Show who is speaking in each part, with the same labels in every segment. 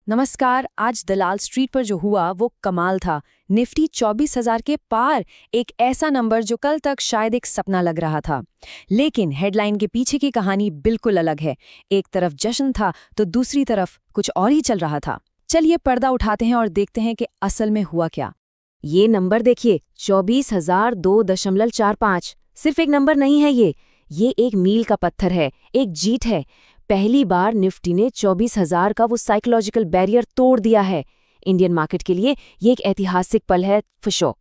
Speaker 1: नमस्कार। आज दलाल स्ट्रीट पर जो हुआ वो कमाल था। निफ्टी 24,000 के पार, एक ऐसा नंबर जो कल तक शायद एक सपना लग रहा था। लेकिन हेडलाइन के पीछे की कहानी बिल्कुल अलग है। एक तरफ जश्न था तो दूसरी तरफ कुछ और ही चल रहा था। चलिए पर्दा उठाते हैं और देखते हैं कि असल में हुआ क्या।
Speaker 2: ये नंबर देखिए, 24,002.45। सिर्फ एक नंबर नहीं है ये एक मील का पत्थर है, एक जीत है। पहली बार निफ्टी ने 24,000 का वो साइकोलॉजिकल बैरियर तोड़ दिया है। इंडियन मार्केट के लिए ये एक ऐतिहासिक पल है फॉर श्योर।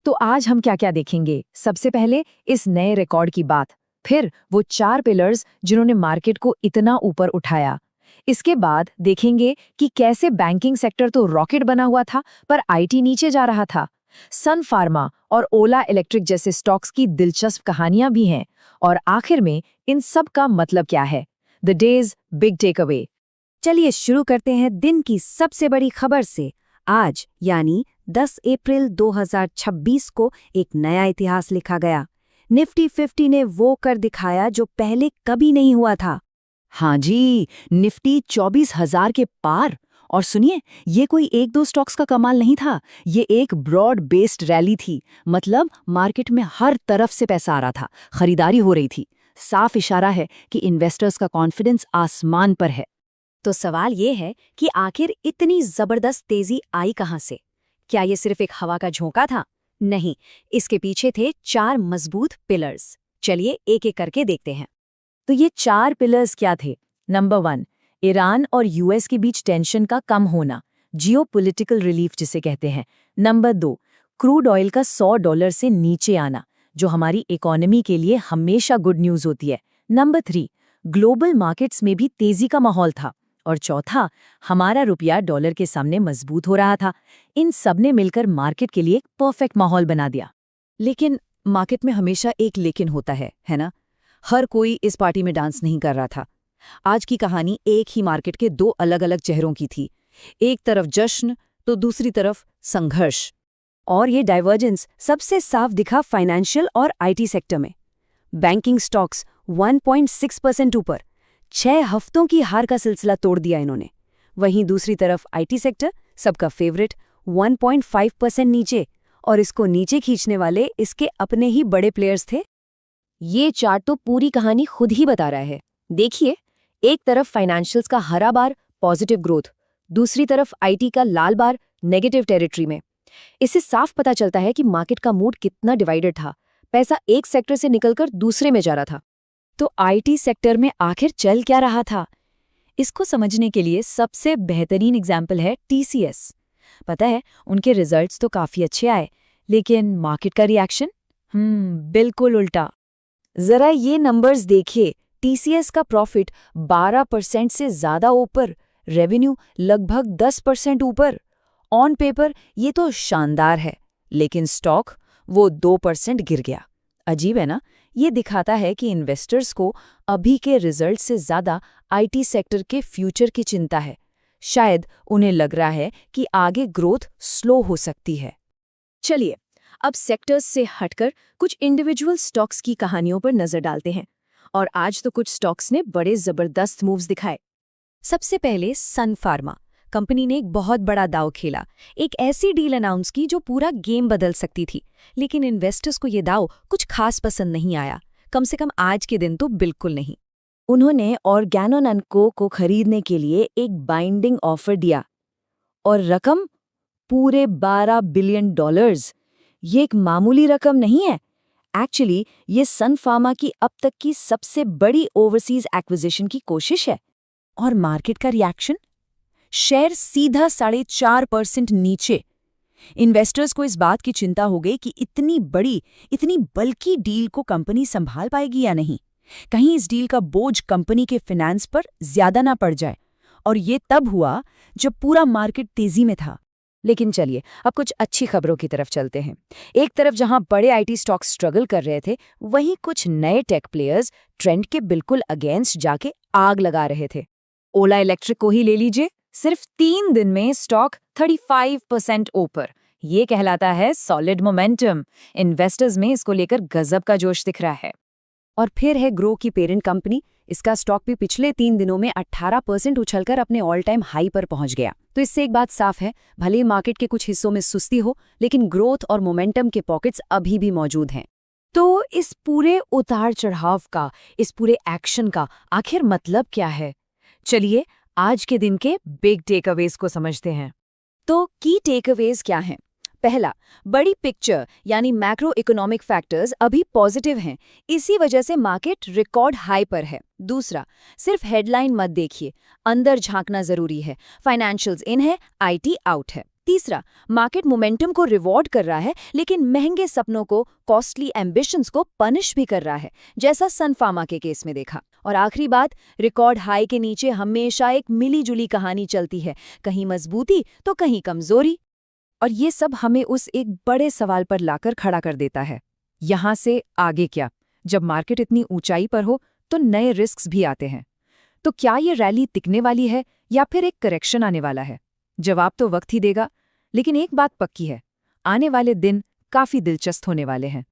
Speaker 3: तो आज हम क्या क्या देखेंगे? सबसे पहले इस नए रिकॉर्ड की बात, फिर वो 4 पिलर्स जिन्होंने मार्केट को इतना ऊपर उठाया। इसके बाद देखेंगे कि कैसे बैंकिंग सेक्टर तो रॉकेट बना हुआ था पर आईटी नीचे जा रहा था। सन फार्मा और ओला इलेक्ट्रिक जैसे स्टॉक्स की दिलचस्प कहानियां भी हैं। और आखिर में इन सब का मतलब क्या है, the days big tech away.
Speaker 2: चलिए शुरू करते हैं दिन की सबसे बड़ी खबर से। आज यानी 10 अप्रैल 2026 को एक नया इतिहास लिखा गया। निफ्टी 50 ने वो कर दिखाया जो पहले कभी नहीं हुआ था।
Speaker 1: हाँ जी, निफ्टी 24,000 के पार। और सुनिए, ये कोई एक दो स्टॉक्स का कमाल नहीं था, ये एक ब्रॉड बेस्ड रैली थी। मतलब मार्केट में हर तरफ से पैसा आ रहा था, खरीदारी हो रही थी। साफ इशारा है कि इन्वेस्टर्स का कॉन्फिडेंस आसमान पर है।
Speaker 2: तो सवाल ये है कि आखिर इतनी जबरदस्त तेजी आई कहां से? क्या ये सिर्फ एक हवा का झोंका था? नहीं, इसके पीछे थे 4 मजबूत पिलर्स। चलिए एक एक करके देखते हैं।
Speaker 3: तो ये 4 पिलर्स क्या थे? नंबर 1, ईरान और यूएस के बीच टेंशन का कम होना, जियोपॉलिटिकल रिलीफ जिसे कहते हैं। नंबर 2, क्रूड ऑयल का $100 से नीचे आना, जो हमारी इकोनॉमी के लिए हमेशा गुड न्यूज़ होती है। नंबर 3, ग्लोबल मार्केट्स में भी तेजी का माहौल था। और चौथा, हमारा रुपया डॉलर के सामने मजबूत हो रहा था। इन सब ने मिलकर मार्केट के लिए एक परफेक्ट माहौल बना दिया।
Speaker 1: लेकिन मार्केट में हमेशा एक लेकिन होता है ना? हर कोई इस पार्टी में डांस नहीं कर रहा था। आज की कहानी एक ही मार्केट के 2 अलग-अलग चेहरों की थी। एक तरफ जश्न तो दूसरी तरफ संघर्ष।
Speaker 2: और ये डाइवर्जेंस सबसे साफ दिखा फाइनेंशियल और आईटी सेक्टर में। बैंकिंग स्टॉक्स 1.6% ऊपर, 6 हफ्तों की हार का सिलसिला तोड़ दिया इन्होंने। वहीं दूसरी तरफ आईटी सेक्टर, सबका फेवरेट, 1.5% नीचे। और इसको नीचे खींचने वाले इसके अपने ही बड़े प्लेयर्स थे।
Speaker 3: ये चार्ट तो पूरी कहानी खुद ही बता रहा है। देखिए, एक तरफ फाइनेंशियल्स का हरा बार पॉजिटिव ग्रोथ, दूसरी तरफ आईटी का लाल बार नेगेटिव टेरिटरी में। इससे साफ पता चलता है कि मार्केट का मूड कितना डिवाइडेड था। पैसा एक सेक्टर से निकलकर दूसरे में जा रहा था।
Speaker 2: तो आईटी सेक्टर में आखिर चल क्या रहा था? इसको समझने के लिए सबसे बेहतरीन एग्जाम्पल है टीसीएस। पता है, उनके रिजल्ट्स तो काफी अच्छे आए, लेकिन मार्केट का रिएक्शन बिल्कुल उल्टा। जरा ये नंबर्स देखिए। टीसीएस का प्रॉफिट 12% से ज्यादा ऊपर, रेवेन्यू लगभग 10% ऊपर। ऑन पेपर ये तो शानदार है, लेकिन स्टॉक वो 2% गिर गया। अजीब है ना? ये दिखाता है कि इन्वेस्टर्स को अभी के रिजल्ट से ज्यादा आईटी सेक्टर के फ्यूचर की चिंता है। शायद उन्हें लग रहा है कि आगे ग्रोथ स्लो हो सकती है। चलिए अब सेक्टर्स से हटकर कुछ इंडिविजुअल स्टॉक्स की कहानियों पर नजर डालते हैं। और आज तो कुछ स्टॉक्स ने बड़े जबरदस्त मूव्स दिखाए। सबसे पहले सन फार्मा कंपनी ने एक बहुत बड़ा दांव खेला। एक ऐसी डील अनाउंस की जो पूरा गेम बदल सकती थी। लेकिन इन्वेस्टर्स को ये दांव कुछ खास पसंद नहीं आया, कम से कम आज के दिन तो बिल्कुल नहीं। उन्होंने ऑर्गेनो एंड को खरीदने के लिए एक बाइंडिंग ऑफर दिया, और रकम पूरे $12 बिलियन। ये एक मामूली रकम नहीं है। एक्चुअली ये सन फार्मा की अब तक की सबसे बड़ी ओवरसीज एक्विजिशन की कोशिश है। और मार्केट का रिएक्शन? शेयर सीधा 4.5% नीचे। इन्वेस्टर्स को इस बात की चिंता हो गई कि इतनी बड़ी, इतनी बल्कि डील को कंपनी संभाल पाएगी या नहीं। कहीं इस डील का बोझ कंपनी के फाइनेंस पर ज्यादा ना पड़ जाए। और ये तब हुआ जब पूरा मार्केट तेजी में था। लेकिन चलिए अब कुछ अच्छी खबरों की तरफ चलते हैं। एक तरफ जहां बड़े आईटी स्टॉक्स स्ट्रगल कर रहे थे, वहीं कुछ नए टेक प्लेयर्स ट्रेंड के बिल्कुल अगेंस्ट जाके आग लगा रहे थे। ओला इलेक्ट्रिक को ही ले लीजिए, सिर्फ 3 दिन में स्टॉक 35% ऊपर। ये कहलाता है सॉलिड मोमेंटम। इन्वेस्टर्स में इसको लेकर गजब का जोश दिख रहा है। और फिर है ग्रो की पेरेंट कंपनी
Speaker 1: इसका स्टॉक भी पिछले 3 दिनों में 18% उछलकर अपने ऑल टाइम हाई पर पहुंच गया। तो इससे एक बात साफ है, भले ही मार्केट के कुछ हिस्सों में सुस्ती हो, लेकिन ग्रोथ और मोमेंटम के पॉकेट्स अभी भी मौजूद हैं।
Speaker 3: तो इस पूरे उतार चढ़ाव का, इस पूरे एक्शन का आखिर मतलब क्या है? चलिए आज के दिन के बिग टेकअवेज को समझते हैं।
Speaker 2: तो की टेकअवेज क्या हैं? पहला, बड़ी पिक्चर यानी मैक्रो इकोनॉमिक फैक्टर्स अभी पॉजिटिव हैं, इसी वजह से मार्केट रिकॉर्ड हाई पर है। दूसरा, सिर्फ हेडलाइन मत देखिए, अंदर झांकना जरूरी है। फाइनेंशियल्स इन है, आईटी आउट है। तीसरा, मार्केट मोमेंटम को रिवॉर्ड कर रहा है, लेकिन महंगे सपनों को, कॉस्टली एम्बिशंस को पनिश भी कर रहा है, जैसा सन फार्मा के केस में देखा। और आखिरी बात, रिकॉर्ड हाई के नीचे हमेशा एक मिली जुली कहानी चलती है, कहीं मजबूती तो कहीं कमजोरी।
Speaker 3: और ये सब हमें उस एक बड़े सवाल पर लाकर खड़ा कर देता है, यहाँ से आगे क्या? जब मार्केट इतनी ऊंचाई पर हो तो नए रिस्क्स भी आते हैं। तो क्या ये रैली टिकने वाली है या फिर एक करेक्शन आने वाला है? जवाब तो वक्त ही देगा, लेकिन एक बात पक्की है, आने वाले दिन काफी दिलचस्प होने वाले हैं।